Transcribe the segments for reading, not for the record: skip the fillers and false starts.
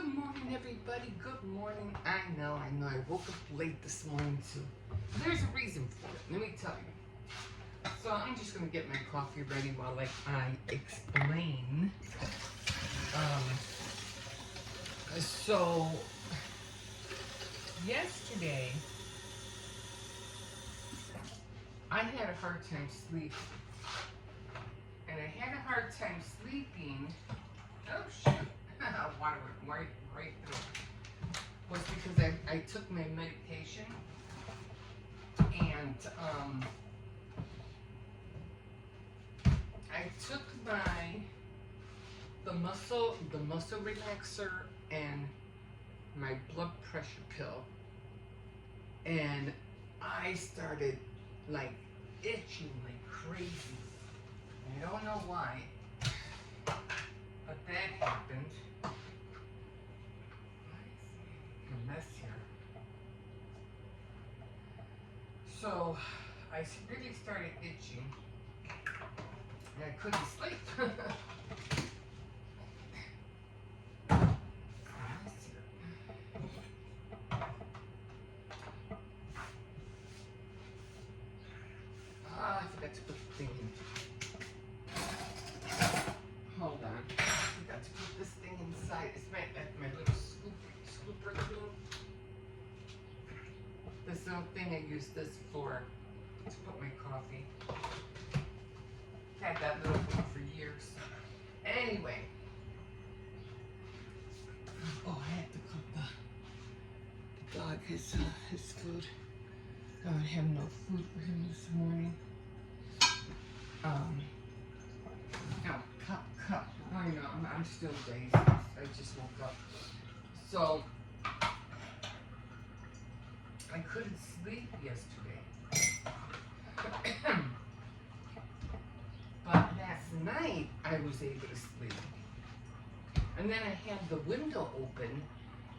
Good morning, everybody. Good morning. I know. I woke up late this morning too. There's a reason for it. Let me tell you. So I'm just gonna get my coffee ready while I explain. So yesterday I had a hard time sleeping, and I had a hard time sleeping. Oh shoot! Water went right through. Was because I took my medication, and I took the muscle relaxer and my blood pressure pill, and I started like itching like crazy. I don't know why, but that happened. A mess here. So I really started itching, and I couldn't sleep. I forgot to put the thing in. Hold on. I forgot to put this thing inside. It's my little scooper thing. This little thing I use this for to put my coffee. Had that little thing for years. Anyway. Oh, I had to cook the dog his food. I don't have no food for him this morning. Cup. I know, I'm still dazed. I just woke up. So, I couldn't sleep yesterday. But last night, I was able to sleep. And then I had the window open,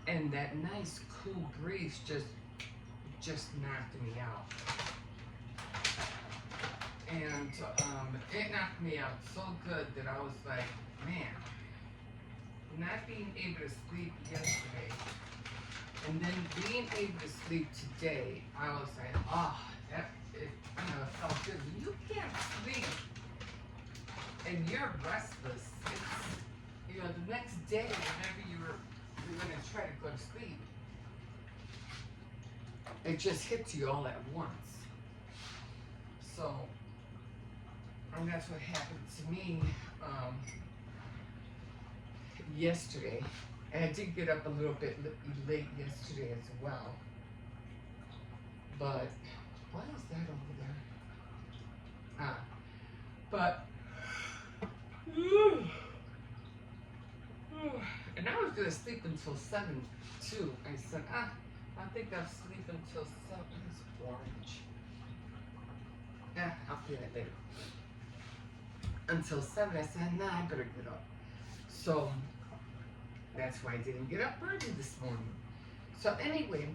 and that nice cool breeze just knocked me out. And it knocked me out so good that I was like, man, not being able to sleep yesterday and then being able to sleep today, I was like, it felt good. When you can't sleep and you're restless, it's, the next day, whenever you're going to try to go to sleep, it just hits you all at once. So, and that's what happened to me yesterday. And I did get up a little bit late yesterday as well. But, what is that over there? But, and I was going to sleep until 7 too. I said, I think I'll sleep until 7. It's orange. I'll feel it later. Until 7, I said, nah, I better get up. So, that's why I didn't get up early this morning. So anyway,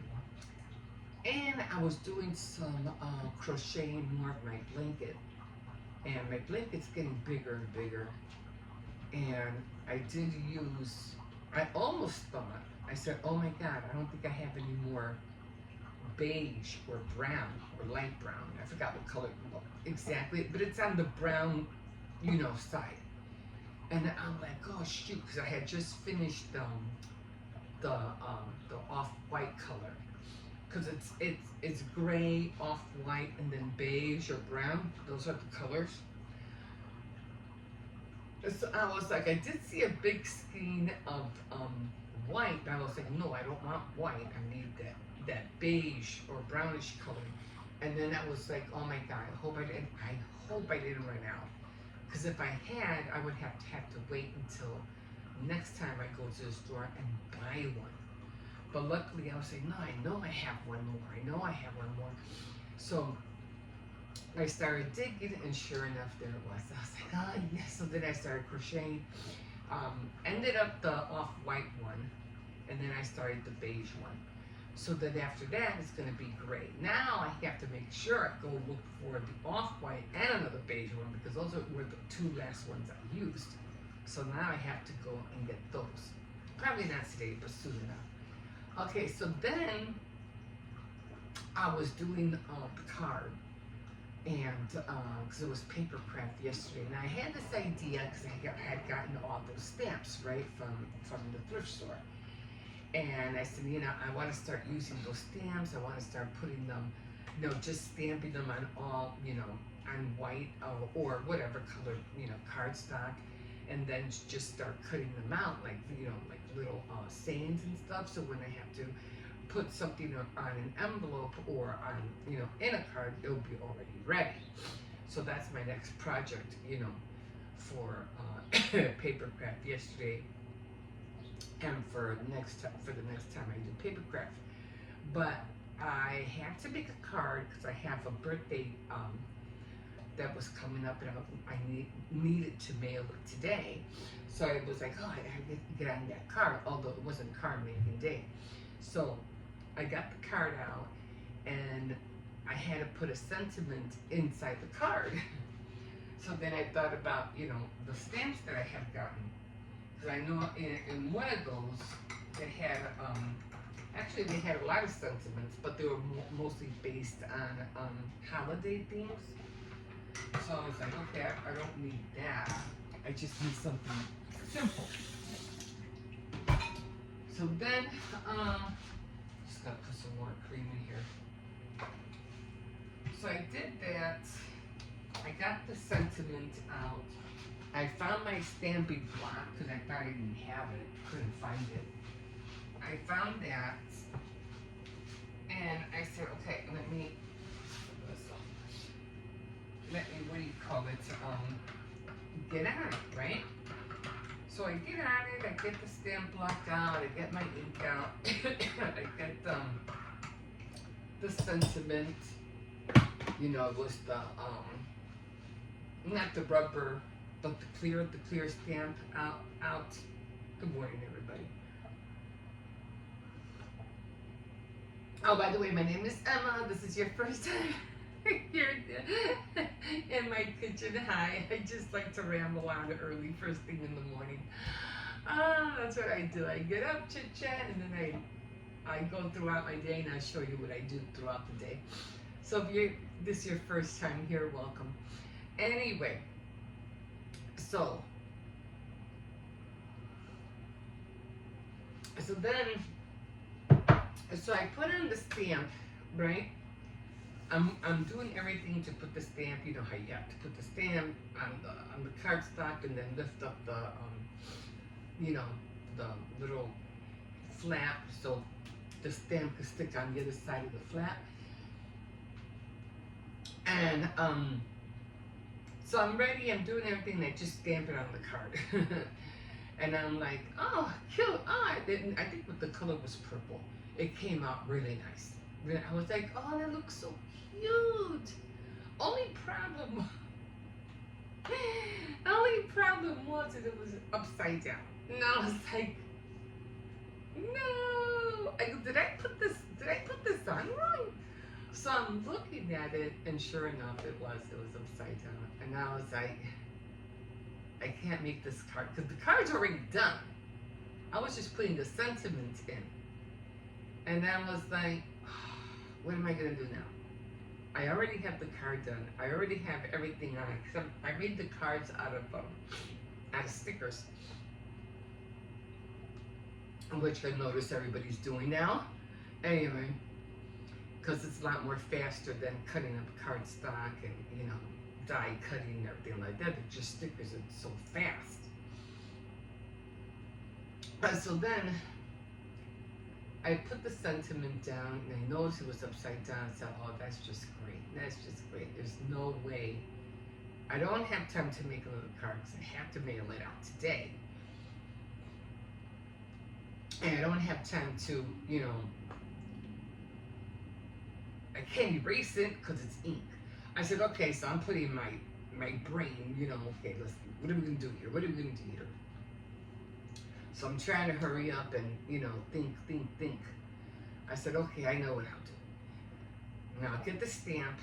and I was doing some crocheting more of my blanket. And my blanket's getting bigger and bigger. And I did use, I almost thought, I said, oh my God, I don't think I have any more beige or brown or light brown. I forgot what color exactly, but it's on the brown, side. And I'm like, oh shoot, because I had just finished the off-white color, because it's gray, off-white, and then beige or brown. Those are the colors. So I was like, I did see a big skein of white, but I was like, no, I don't want white. I need that beige or brownish color. And then I was like, oh my God, I hope I didn't run out. Because if I had, I would have to wait until next time I go to the store and buy one. But luckily I was like, no, I know I have one more. So I started digging, and sure enough, there it was. I was like, oh yes. So then I started crocheting. Ended up the off-white one, and then I started the beige one. So then after that, it's going to be gray. Now I have to make sure I go look for the off-white and another beige one, because those were the two last ones I used. So now I have to go and get those. Probably not today, but soon enough. Okay, so then I was doing the card, and because it was paper craft yesterday, and I had this idea because I had gotten all those stamps right from the thrift store, and I said, I want to start using those stamps. I want to start putting them, just stamping them on all, on white or whatever color, cardstock, and then just start cutting them out like, like little sayings and stuff. So when I have to put something on an envelope or on, in a card, it'll be already ready. So that's my next project, for paper craft yesterday, and for the next time I do paper craft. But I have to make a card because I have a birthday that was coming up, and I needed to mail it today. So I was like, I had to get on that card, although it wasn't card making day. So I got the card out, and I had to put a sentiment inside the card. So then I thought about, the stamps that I have gotten. Because I know in one of those, they had, actually they had a lot of sentiments, but they were mostly based on holiday themes. So I was like, okay, I don't need that. I just need something simple. So then, just gotta put some more cream in here. So I did that. I got the sentiment out. I found my stamping block because I thought I didn't have it. Couldn't find it. I found that, and I said, okay, let me, what do you call it? Get on it, right? So I get on it. I get the stamp block out. I get my ink out. I get the sentiment. It was the not the rubber, but the clear stamp out. Good morning, everybody. Oh, by the way, my name is Emma. This is your first time here in my kitchen. Hi. I just like to ramble on early, first thing in the morning. That's what I do. I get up, chit chat, and then I go throughout my day, and I show you what I do throughout the day. So if this is your first time here, welcome. Anyway, so I put on the stamp, right? I'm doing everything to put the stamp. You know how you have to put the stamp on the cardstock, and then lift up the the little flap so the stamp can stick on the other side of the flap. And so I'm ready. I'm doing everything. I just stamp it on the card, and I'm like, oh, cute. Oh, I think the color was purple. It came out really nice. I was like, oh, that looks so cute. Only problem was that it was upside down. And I was like, no. Did I put this on wrong? So I'm looking at it, and sure enough, it was upside down. And I was like, I can't make this card because the card's already done. I was just putting the sentiment in. And I was like, what am I gonna do now? I already have the card done. I already have everything on it. Cause I made the cards out of stickers, which I notice everybody's doing now. Anyway, because it's a lot more faster than cutting up cardstock and die cutting and everything like that. They're just stickers. It's so fast. So then I put the sentiment down, and I noticed it was upside down. I said, oh, that's just great. That's just great. There's no way. I don't have time to make another card because I have to mail it out today. And I don't have time to, I can't erase it because it's ink. I said, okay, so I'm putting my brain, okay, let's see. What are we going to do here? What are we going to do here? So I'm trying to hurry up and, think. I said, okay, I know what I'll do. Now I'll get the stamp.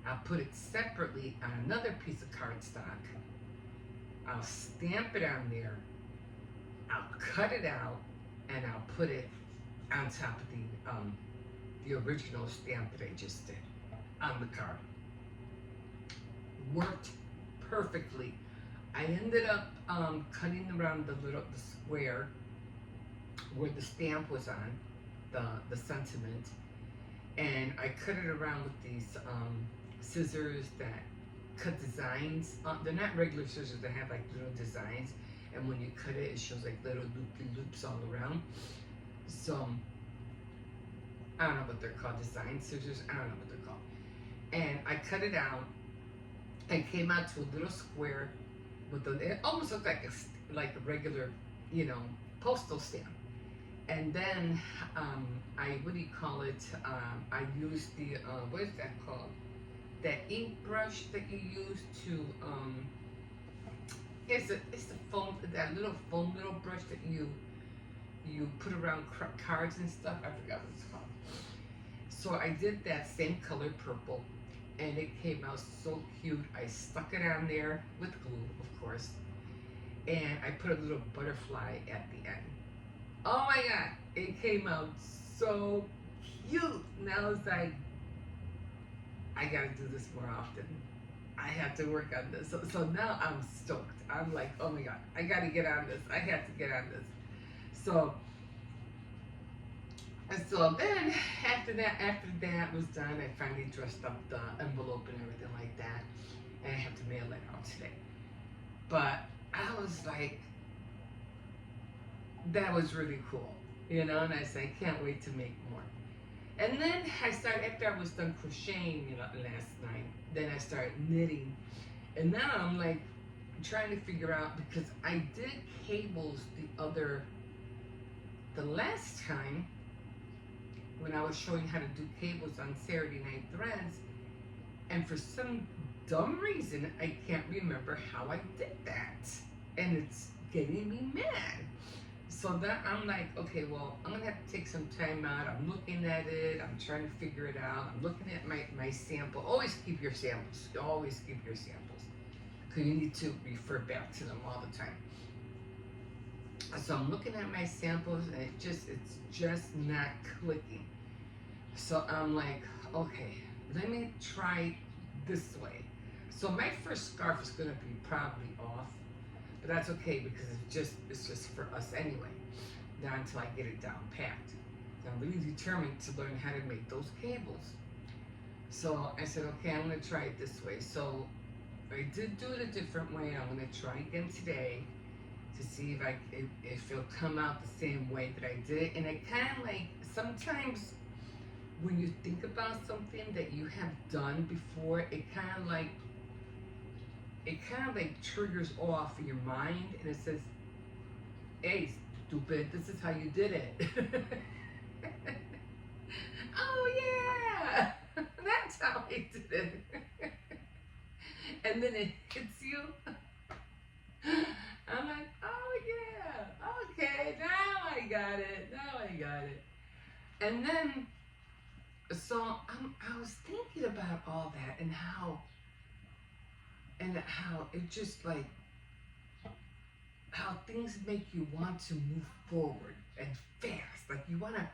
I'll put it separately on another piece of cardstock. I'll stamp it on there. I'll cut it out. and I'll put it on top of the original stamp that I just did on the card. Worked perfectly. I ended up cutting around the square where the stamp was on, the sentiment, and I cut it around with these scissors that cut designs. They're not regular scissors, they have like little designs, and when you cut it, it shows like little loopy loops all around. So I don't know what they're called, design scissors, I don't know what they're called. And I cut it out and came out to a little square with it almost looked like a regular, postal stamp. And then what do you call it? I used the what is that called? That ink brush that you use to it's the foam, that little brush that you put around cards and stuff. I forgot what it's called. So I did that same color, purple, and it came out so cute. I stuck it on there with glue, of course, and I put a little butterfly at the end. Oh my god, it came out so cute. Now it's like, I gotta do this more often. I have to work on this. So now I'm stoked. I'm like, oh my god, I gotta get on this. I have to get on this. So then after that was done, I finally dressed up the envelope and everything like that, and I have to mail it out today. But I was like, that was really cool, and I said, I can't wait to make more. And then I started, after I was done crocheting, last night, then I started knitting, and now I'm like trying to figure out, because I did cables the last time when I was showing how to do cables on Saturday Night Threads, and for some dumb reason I can't remember how I did that, and it's getting me mad. So then I'm like, okay, well, I'm gonna have to take some time out. I'm looking at it, I'm trying to figure it out. I'm looking at my sample. Always keep your samples. Always keep your samples, because you need to refer back to them all the time. So I'm looking at my samples, and it's just not clicking. So I'm like, okay, let me try this way. So my first scarf is gonna be probably off, but that's okay, because it's just for us anyway. Not until I get it down packed. So I'm really determined to learn how to make those cables. So I said, okay, I'm gonna try it this way. So I did do it a different way. I'm gonna try again today to see if it'll come out the same way that I did. And it kind of like, sometimes when you think about something that you have done before, it kind of like triggers off in your mind, and it says, hey, stupid, this is how you did it. Oh yeah, that's how I did it. And then it hits you. I'm like, oh yeah, okay, now I got it. And then, so I was thinking about all that, and how it just like, how things make you want to move forward and fast. Like you wanna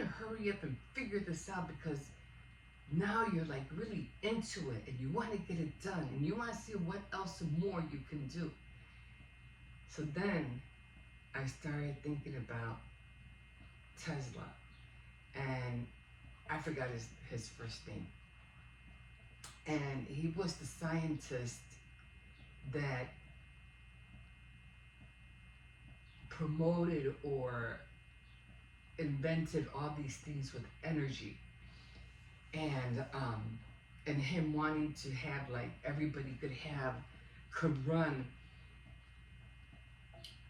hurry up and figure this out, because now you're like really into it, and you want to get it done, and you want to see what else more you can do. So then I started thinking about Tesla, and I forgot his first name. And he was the scientist that promoted or invented all these things with energy. And him wanting to have, like, everybody could run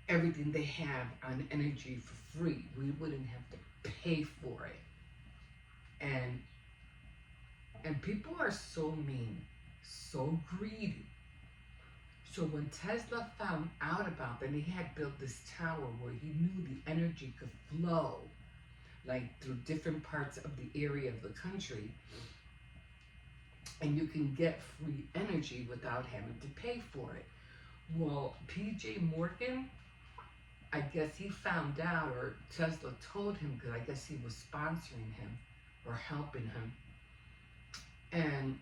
everything they have on energy for free. We wouldn't have to pay for it. And people are so mean, so greedy. So when Tesla found out about that, he had built this tower where he knew the energy could flow, like through different parts of the area of the country, and you can get free energy without having to pay for it. Well, PJ Morgan I guess he found out, or Tesla told him, because I guess he was sponsoring him or helping him. And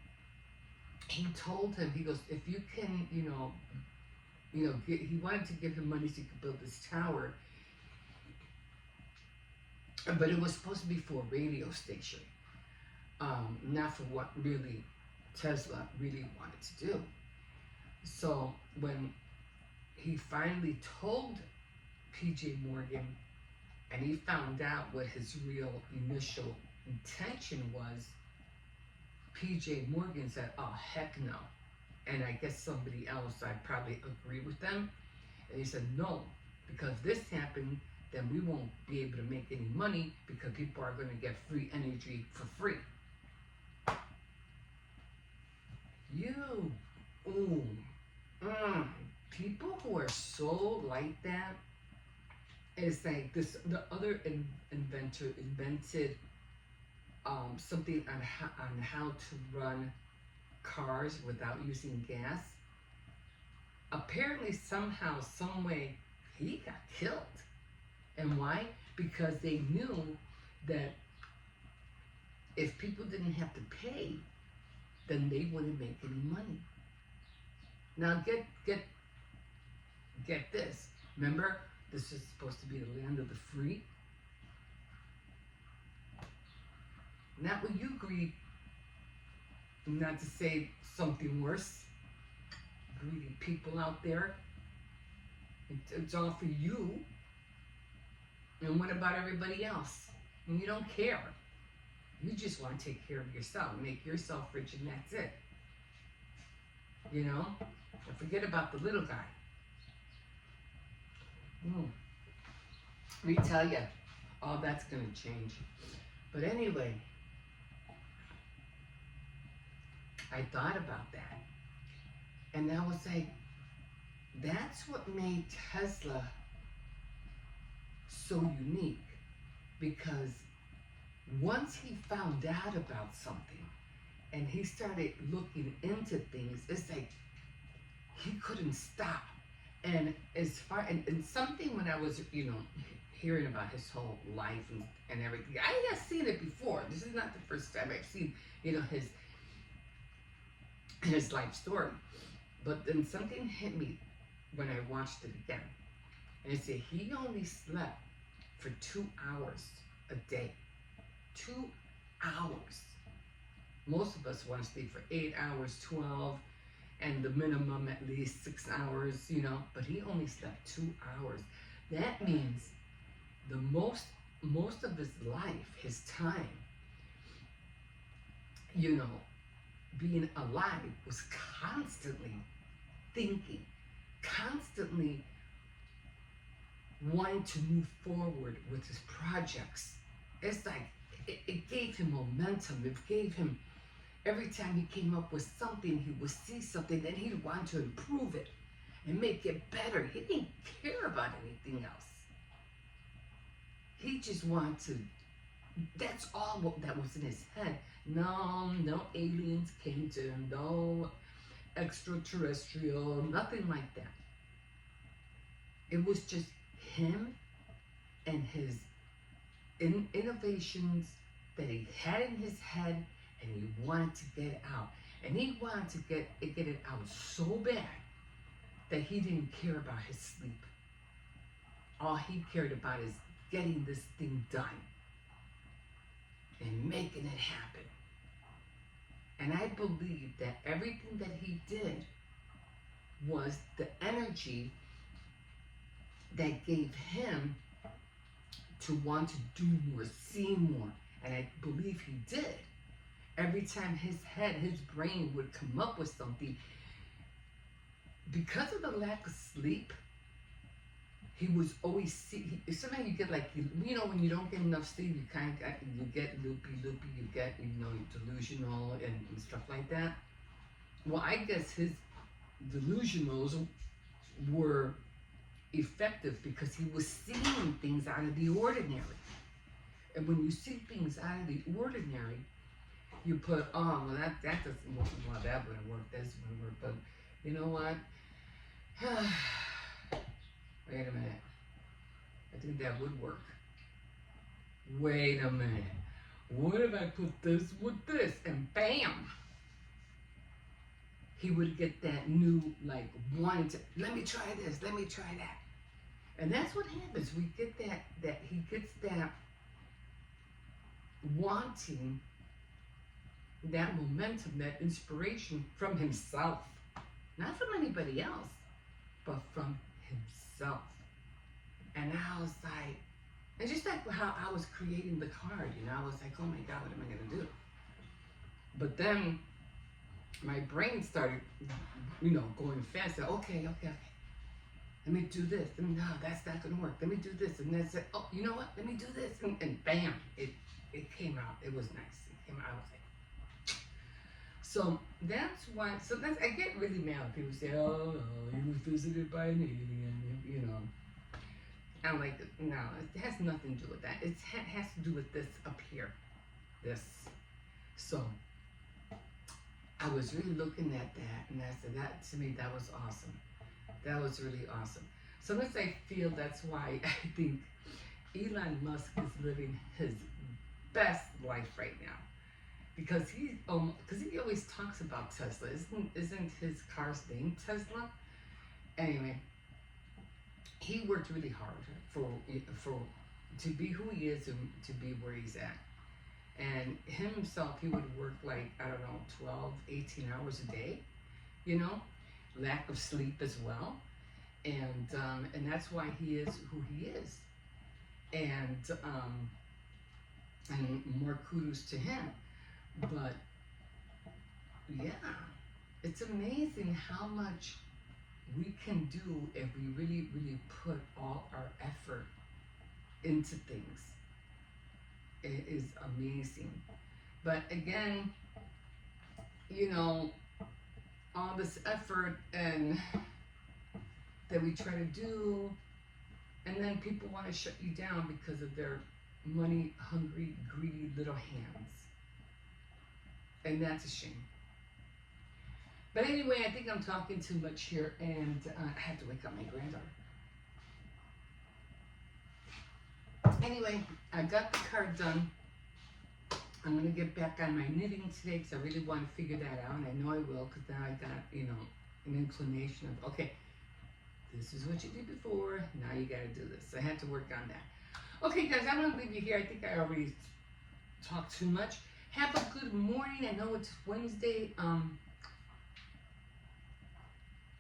he told him, he goes, if you can, he wanted to give him money so he could build this tower, but it was supposed to be for a radio station, not for what really Tesla really wanted to do. So when he finally told PJ Morgan, and he found out what his real initial intention was, PJ Morgan said, oh, heck no. And I guess somebody else, I probably agree with them. And he said, no, because this happened, then we won't be able to make any money because people are going to get free energy for free. People who are so like that, it's like this. The other inventor invented something on how to run cars without using gas. Apparently, somehow, some way, he got killed. And why? Because they knew that if people didn't have to pay, then they wouldn't make any money. Now get this. Remember, this is supposed to be the land of the free. Not what you greed, not to say something worse. Greedy people out there. It's all for you. And what about everybody else? And you don't care. You just want to take care of yourself, make yourself rich, and that's it. And forget about the little guy. Let me tell you, all that's going to change. But anyway, I thought about that. And I was like, that's what made Tesla so unique. Because once he found out about something and he started looking into things, it's like he couldn't stop. And as far and something, when I was hearing about his whole life and everything, I had seen it before. This is not the first time I've seen his life story. But then something hit me when I watched it again, and it said he only slept for 2 hours a day. 2 hours. Most of us want to sleep for 8 hours, 12, and the minimum at least 6 hours, but he only slept 2 hours. That means the most of his life, his time, being alive, was constantly thinking, constantly wanting to move forward with his projects. It's like it gave him momentum. It gave him, every time he came up with something, he would see something, then he'd want to improve it and make it better. He didn't care about anything else. He just wanted to, that's all that was in his head. No aliens came to him, no extraterrestrial, nothing like that. It was just him and his innovations that he had in his head, and he wanted to get it out. And he wanted to get it out so bad that he didn't care about his sleep. All he cared about is getting this thing done and making it happen. And I believe that everything that he did was the energy that gave him to want to do more, see more. And I believe he did. Every time his brain would come up with something, because of the lack of sleep, he was always sometimes you get like, when you don't get enough sleep, you get loopy, you get, delusional and stuff like that. Well, I guess his delusionals were effective because he was seeing things out of the ordinary. And when you see things out of the ordinary, you put, that doesn't work. Well, that wouldn't work. This wouldn't work. But you know what? Wait a minute. I think that would work. Wait a minute. What if I put this with this? And bam! He would get that new, like, wanting to, let me try this, let me try that. And that's what happens. We get that he gets that wanting, that momentum, that inspiration from himself. Not from anybody else, but from himself. And I was like, and just like how I was creating the card, I was like, oh my God, what am I going to do? But then my brain started, going fast. Okay. Let me do this. No, that's not going to work. Let me do this. And then said, oh, you know what? Let me do this. And bam, it came out. It was nice. It came out. I was like, so that's why, I get really mad when people say, oh, no, he was visited by an alien, I'm like, no, it has nothing to do with that. It has to do with this up here. This. So I was really looking at that, and I said, that to me, that was awesome. That was really awesome. Sometimes I feel that's why I think Elon Musk is living his best life right now, because he always talks about Tesla. Isn't his car's name Tesla? Anyway, he worked really hard for to be who he is and to be where he's at. And himself, he would work like, I don't know, 12, 18 hours a day, lack of sleep as well. And that's why he is who he is. And more kudos to him. But yeah, it's amazing how much we can do if we really, really put all our effort into things. It is amazing. But again, all this effort and that we try to do, and then people want to shut you down because of their money hungry, greedy little hands. And that's a shame. But anyway, I think I'm talking too much here, and I have to wake up my granddaughter. Anyway, I got the card done. I'm going to get back on my knitting today because I really want to figure that out, and I know I will, because now I got, an inclination of, okay, this is what you did before, now you got to do this. So I had to work on that. Okay, guys, I'm going to leave you here. I think I already talked too much. Have a good morning. I know it's Wednesday.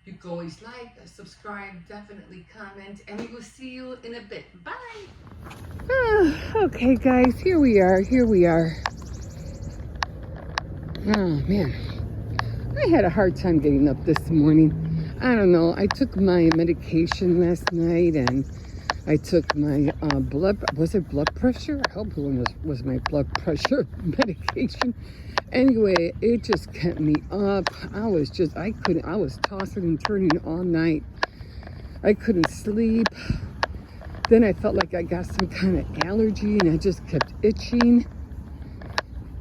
You can always like, subscribe, definitely comment, and we will see you in a bit. Bye. Okay, guys, here we are. Oh, man. I had a hard time getting up this morning. I don't know. I took my medication last night, and I took my blood pressure? I hope it was my blood pressure medication. Anyway, it just kept me up. I was tossing and turning all night. I couldn't sleep. Then I felt like I got some kind of allergy, and I just kept itching.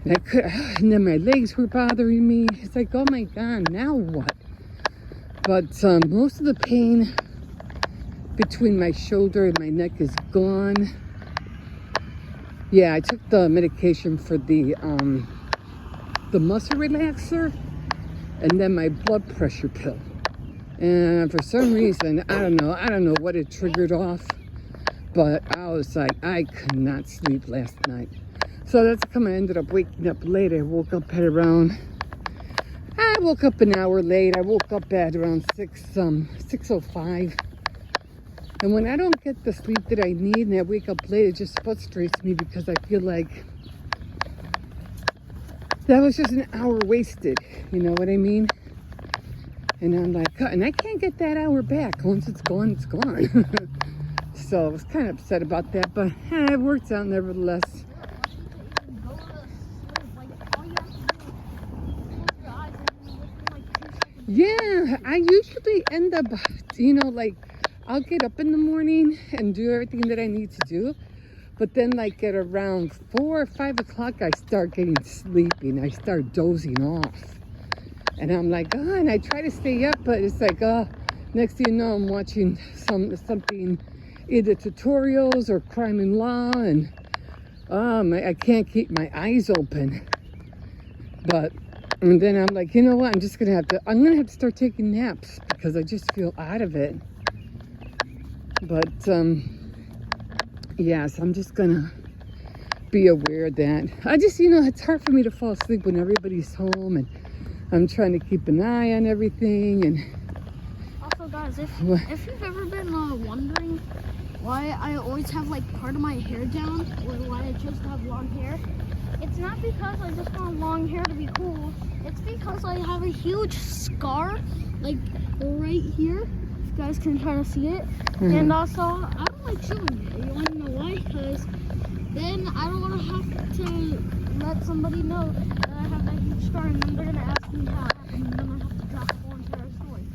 And then my legs were bothering me. It's like, oh my God, now what? But most of the pain between my shoulder and my neck is gone. Yeah, I took the medication for the muscle relaxer, and then my blood pressure pill. And for some reason, I don't know what it triggered off, but I was like, I could not sleep last night. So that's how I ended up waking up late. I woke up an hour late. I woke up at around 6:05. And when I don't get the sleep that I need and I wake up late, it just frustrates me because I feel like that was just an hour wasted. You know what I mean? And I'm like, and I can't get that hour back. Once it's gone, it's gone. So I was kind of upset about that, but it worked out nevertheless. Yeah, I usually end up, I'll get up in the morning and do everything that I need to do. But then at around 4 or 5 o'clock, I start getting sleepy and I start dozing off. And I'm like, and I try to stay up, but it's like, next thing you know, I'm watching something either tutorials or crime and law, and I can't keep my eyes open. But and then I'm like, you know what? I'm gonna have to start taking naps because I just feel out of it. But yes, I'm just gonna be aware that I just, it's hard for me to fall asleep when everybody's home, and I'm trying to keep an eye on everything. And also, guys, if you've ever been wondering why I always have like part of my hair down, or why I just have long hair, it's not because I just want long hair to be cool. It's because I have a huge scar, like right here. If you guys can try to see it. And also, I don't like showing it. You want to know why? Because then I don't want to have to let somebody know that I have that huge scar, and then they're going to ask me how it happened, and then I have to drop the whole entire story.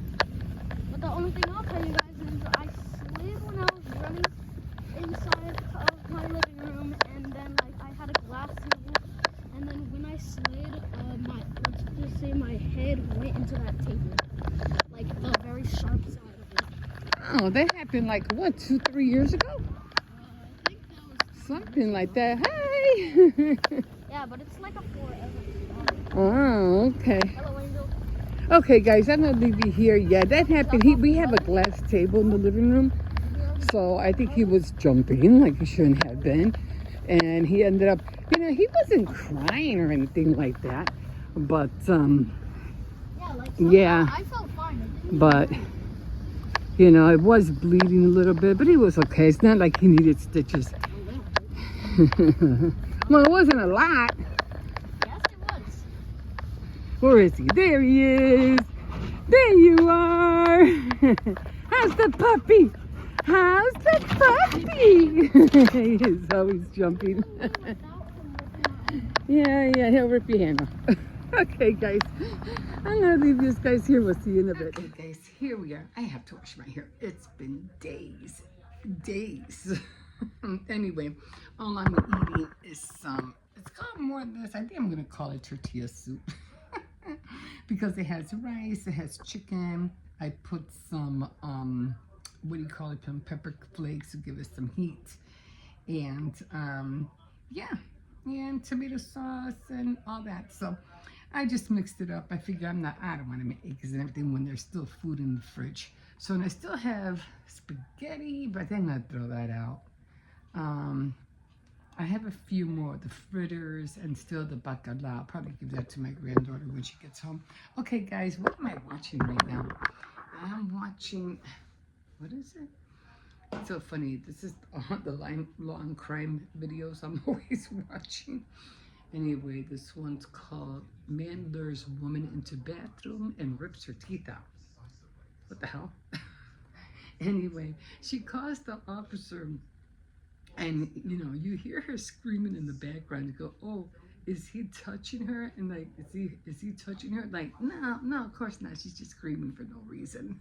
But the only thing I'll tell you guys is I slid when I was running inside of my living room, and then like I had a glass table, and then when I slid, let's just say my head went into that table, like the very sharp side of it. oh, that happened like what, 2-3 years ago? I think that was Something like that. Hi. yeah, but it's like a forever story. Oh, okay. Hello, Angel. Okay, guys, I'm gonna leave you here. Yeah, that happened. We have a glass table in the living room, so I think he was jumping like he shouldn't have been, and he ended up, he wasn't crying or anything like that, but yeah, I felt fine. but it was bleeding a little bit, but he was okay. It's not like he needed stitches. Well, it wasn't a lot. Yes, it was. Where is he? There he is. There you are. How's the puppy? How's the puppy? He is always jumping. Yeah, he'll rip your hand off. Okay, guys. I'm going to leave you guys here. We'll see you in a bit. Okay, guys, here we are. I have to wash my hair. It's been days. Anyway, all I'm eating is it's called more than this. I think I'm going to call it tortilla soup. Because it has rice, it has chicken. I put some, what do you call it, some pepper flakes to give it some heat. And, yeah, and tomato sauce and all that. So I just mixed it up. I figure I don't want to make eggs and everything when there's still food in the fridge. So, and I still have spaghetti, but then I'm going to throw that out. I have a few more, the fritters and still the bacalao. I'll probably give that to my granddaughter when she gets home. Okay, guys, what am I watching right now? I'm watching, what is it? It's so funny. This is the long crime videos I'm always watching. Anyway, this one's called Man Lures Woman into Bathroom and Rips Her Teeth Out. What the hell? Anyway, she calls the officer, and you hear her screaming in the background. You go, oh, is he touching her? And like, is he touching her? Like, no, of course not. She's just screaming for no reason.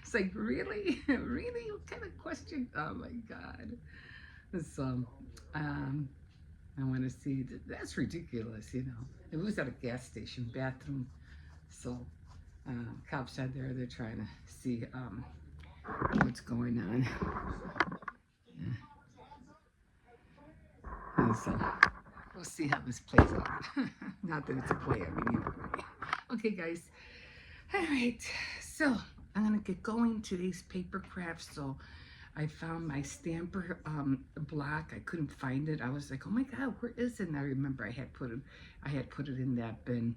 It's like, really? Really? What kind of question? Oh my God. So, I want to see, that's ridiculous, It was at a gas station bathroom. So, cops out there, they're trying to see what's going on. And so, we'll see how this plays out. Not that it's a play, right? Okay, guys. All right, so I'm going to get going today's paper craft. So I found my stamper block. I couldn't find it. I was like, oh my God, where is it? And I remember I had put it in that bin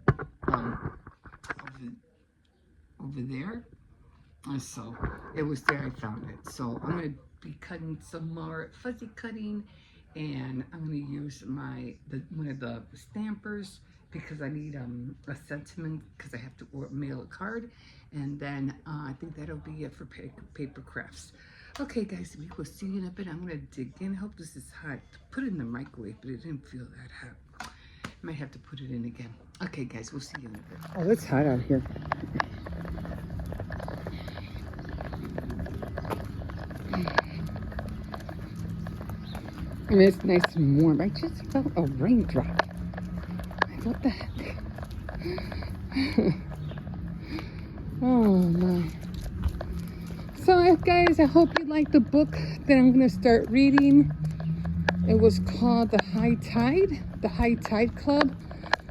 over there. And so it was there. I found it. So I'm going to be cutting some more fuzzy cutting, and I'm going to use one of the stampers because I need a sentiment because I have to mail a card, and then I think that'll be it for paper crafts. Okay, guys, we will see you in a bit. I'm going to dig in. I hope this is hot. Put it in the microwave, but it didn't feel that hot. Might have to put it in again. Okay, guys, we'll see you in a bit. Oh, it's hot out here. And it's nice and warm. I just felt a raindrop. Like, what the heck? Oh, my. So guys, I hope you like the book that I'm going to start reading. It was called The High Tide Club.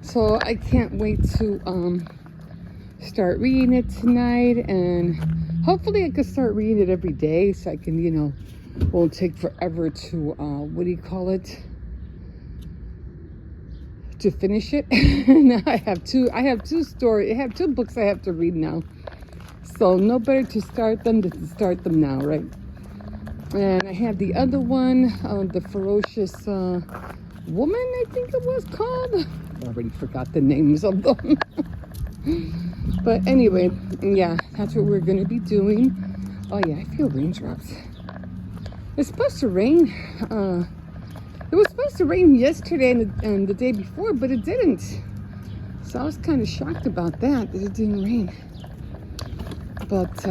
So I can't wait to start reading it tonight, and hopefully I can start reading it every day so I can, won't take forever to, what do you call it? To finish it. Now I have two books I have to read now. So no better to start them than to start them now, right? And I have the other one, The Ferocious Woman, I think it was called. I already forgot the names of them. But anyway, yeah, that's what we're going to be doing. Oh yeah, I feel raindrops. It's supposed to rain. It was supposed to rain yesterday and the day before, but it didn't. So I was kind of shocked about that it didn't rain. But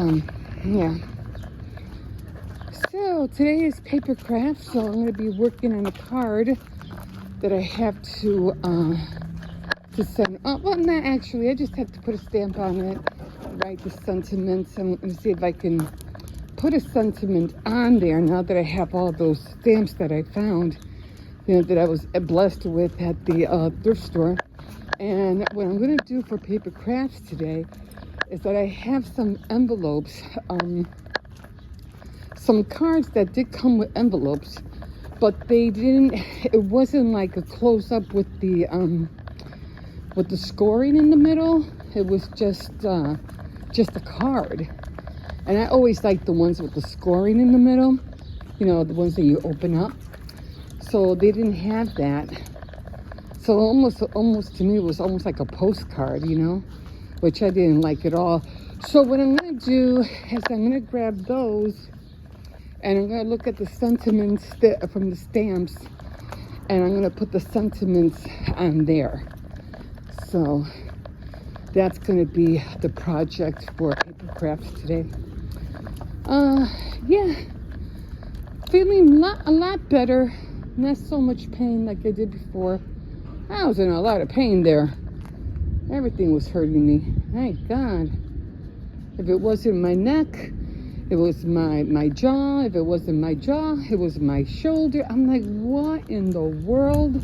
yeah. So today is paper craft, so I'm going to be working on a card that I have to send. Oh, well, not actually. I just have to put a stamp on it, write the sentiments. I'm going to see if I can put a sentiment on there now that I have all those stamps that I found, that I was blessed with at the thrift store. And what I'm going to do for paper crafts today is that I have some envelopes, some cards that did come with envelopes, but they didn't, it wasn't like a close-up with the scoring in the middle. It was just a card. And I always like the ones with the scoring in the middle, the ones that you open up. So they didn't have that. So almost to me, it was almost like a postcard, which I didn't like at all. So what I'm going to do is I'm going to grab those and I'm going to look at the sentiments from the stamps, and I'm going to put the sentiments on there. So that's going to be the project for paper crafts today. Yeah, feeling a lot better. Not so much pain like I did before. I was in a lot of pain there. Everything was hurting me. Thank God. If it wasn't my neck, it was my jaw. If it wasn't my jaw, it was my shoulder. I'm like, what in the world?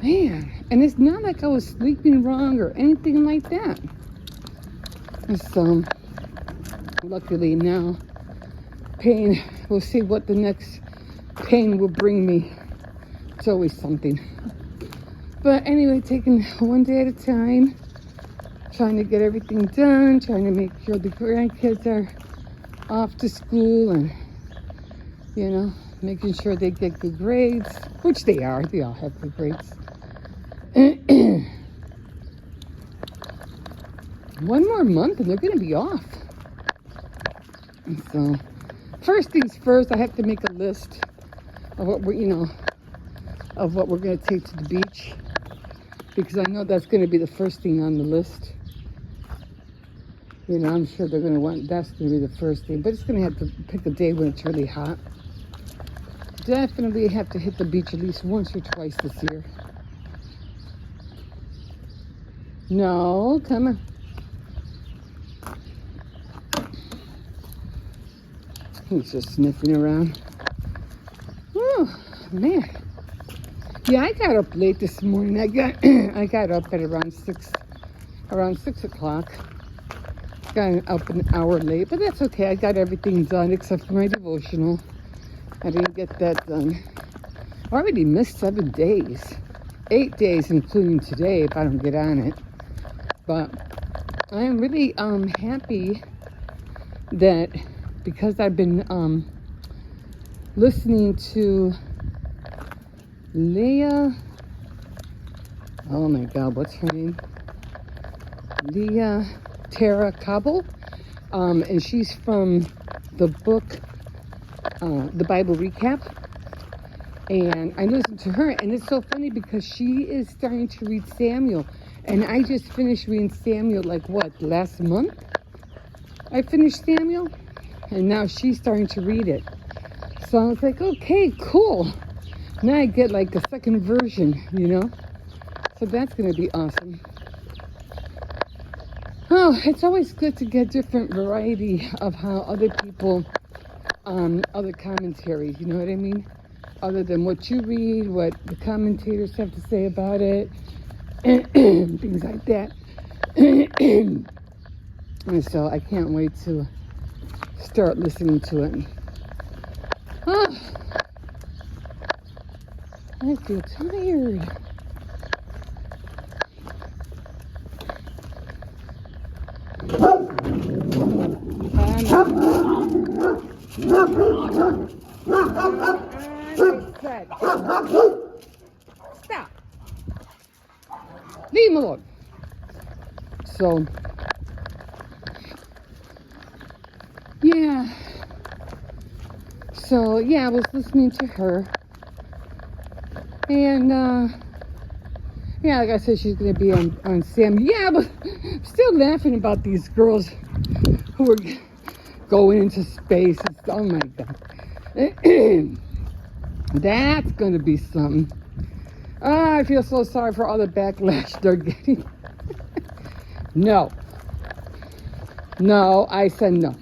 Man. And it's not like I was sleeping wrong or anything like that. So, luckily now, pain, we'll see what the next pain will bring me. It's always something. But anyway, taking one day at a time, trying to get everything done, trying to make sure the grandkids are off to school and, making sure they get good grades, which they are. They all have good grades. One more month and they're going to be off. So, first things first, I have to make a list of what we're going to take to the beach, because I know that's going to be the first thing on the list. I'm sure they're going to want, that's going to be the first thing, but it's going to have to pick a day when it's really hot. Definitely have to hit the beach at least once or twice this year. No, come on. He's just sniffing around. Oh, man. Yeah, I got up late this morning. I got up at around 6 o'clock. Got up an hour late, but that's okay. I got everything done except for my devotional. I didn't get that done. I already missed 7 days. 8 days, including today, if I don't get on it. But I am really happy that, because I've been listening to Leah, oh my God, what's her name? Leah Tara Cobble, and she's from the book, The Bible Recap, and I listened to her, and it's so funny because she is starting to read Samuel, and I just finished reading Samuel, last month? I finished Samuel, and now she's starting to read it. So I was like, okay, cool. Now I get a second version, So that's going to be awesome. Oh, it's always good to get different variety of how other people, other commentaries, you know what I mean? Other than what you read, what the commentators have to say about it, things like that. And so I can't wait to start listening to it. Oh, I feel tired. Stop. Leave him alone. So, yeah. So, yeah, I was listening to her. And, yeah, like I said, she's going to be on Sam. Yeah, but I'm still laughing about these girls who are going into space. Oh, my God. That's going to be something. Oh, I feel so sorry for all the backlash they're getting. No, I said no.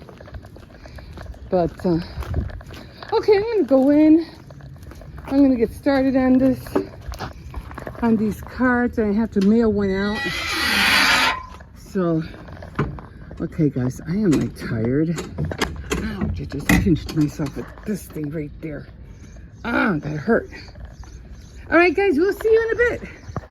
But, okay, I'm going to go in. I'm going to get started on this, on these cards. I have to mail one out. So, okay, guys, I am like tired. Ouch, I just pinched myself with this thing right there. Ah, that hurt. All right, guys, we'll see you in a bit.